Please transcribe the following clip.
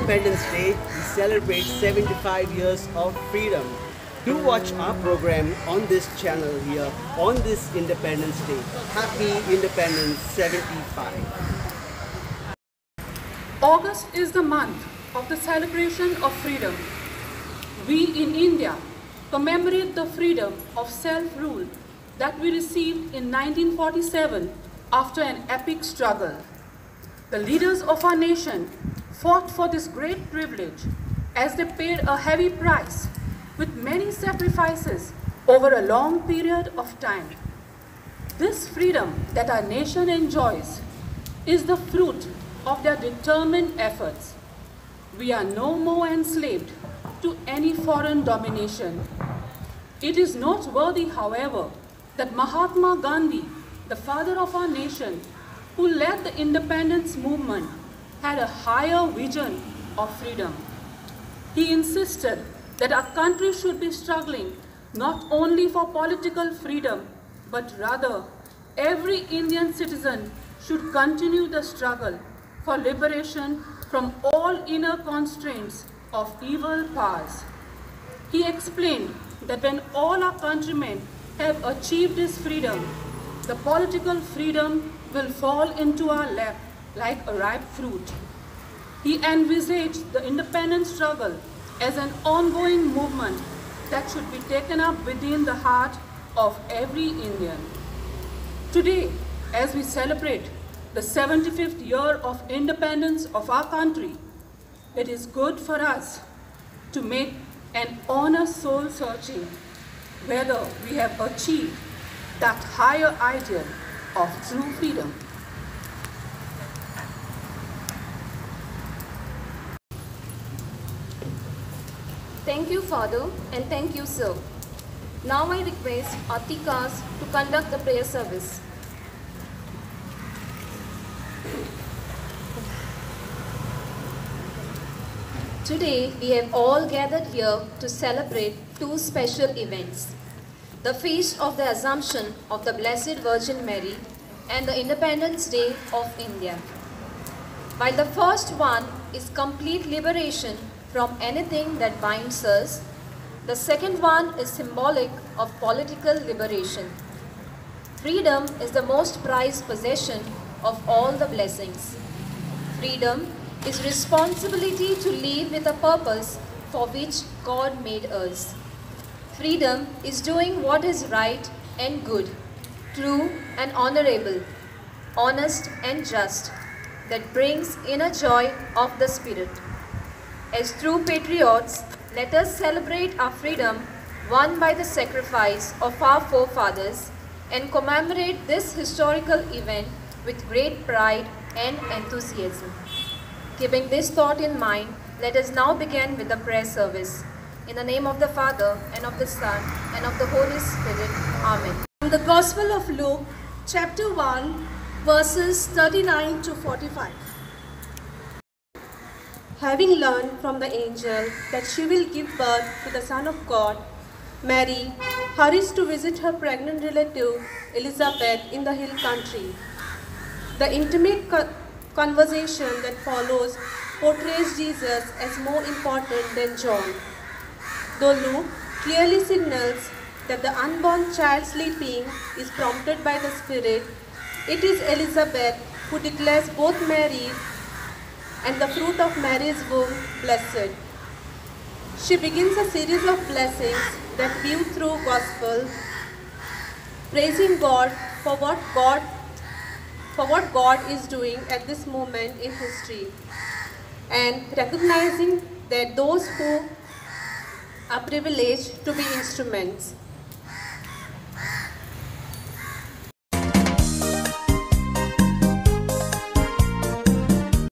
Independence Day, we celebrate 75 years of freedom. Do watch our program on this channel here on this Independence Day. Happy Independence 75. August is the month of the celebration of freedom. We in India commemorate the freedom of self-rule that we received in 1947 after an epic struggle. The leaders of our nation fought for this great privilege as they paid a heavy price with many sacrifices over a long period of time. This freedom that our nation enjoys is the fruit of their determined efforts. We are no more enslaved to any foreign domination. It is noteworthy, however, that Mahatma Gandhi, the father of our nation, who led the independence movement, had a higher vision of freedom. He insisted that our country should be struggling not only for political freedom, but rather every Indian citizen should continue the struggle for liberation from all inner constraints of evil powers. He explained that when all our countrymen have achieved this freedom, the political freedom will fall into our lap like a ripe fruit. He envisaged the independence struggle as an ongoing movement that should be taken up within the heart of every Indian. Today, as we celebrate the 75th year of independence of our country, it is good for us to make an honest soul searching whether we have achieved that higher ideal of true freedom. Thank you, Father, and thank you, sir. Now I request Atikas to conduct the prayer service. Today, we have all gathered here to celebrate two special events: the Feast of the Assumption of the Blessed Virgin Mary and the Independence Day of India. While the first one is complete liberation from anything that binds us, the second one is symbolic of political liberation. Freedom is the most prized possession of all the blessings. Freedom is responsibility to live with a purpose for which God made us. Freedom is doing what is right and good, true and honorable, honest and just, that brings inner joy of the Spirit. As true patriots, let us celebrate our freedom won by the sacrifice of our forefathers and commemorate this historical event with great pride and enthusiasm. Keeping this thought in mind, let us now begin with the prayer service. In the name of the Father, and of the Son, and of the Holy Spirit. Amen. From the Gospel of Luke, chapter 1, verses 39 to 45. Having learned from the angel that she will give birth to the Son of God, Mary hurries to visit her pregnant relative Elizabeth in the hill country. The intimate conversation that follows portrays Jesus as more important than John. Though Luke clearly signals that the unborn child sleeping is prompted by the Spirit, it is Elizabeth who declares both Mary and the fruit of Mary's womb blessed. She begins a series of blessings that view through gospel, praising God for what God is doing at this moment in history, and recognizing that those who are privileged to be instruments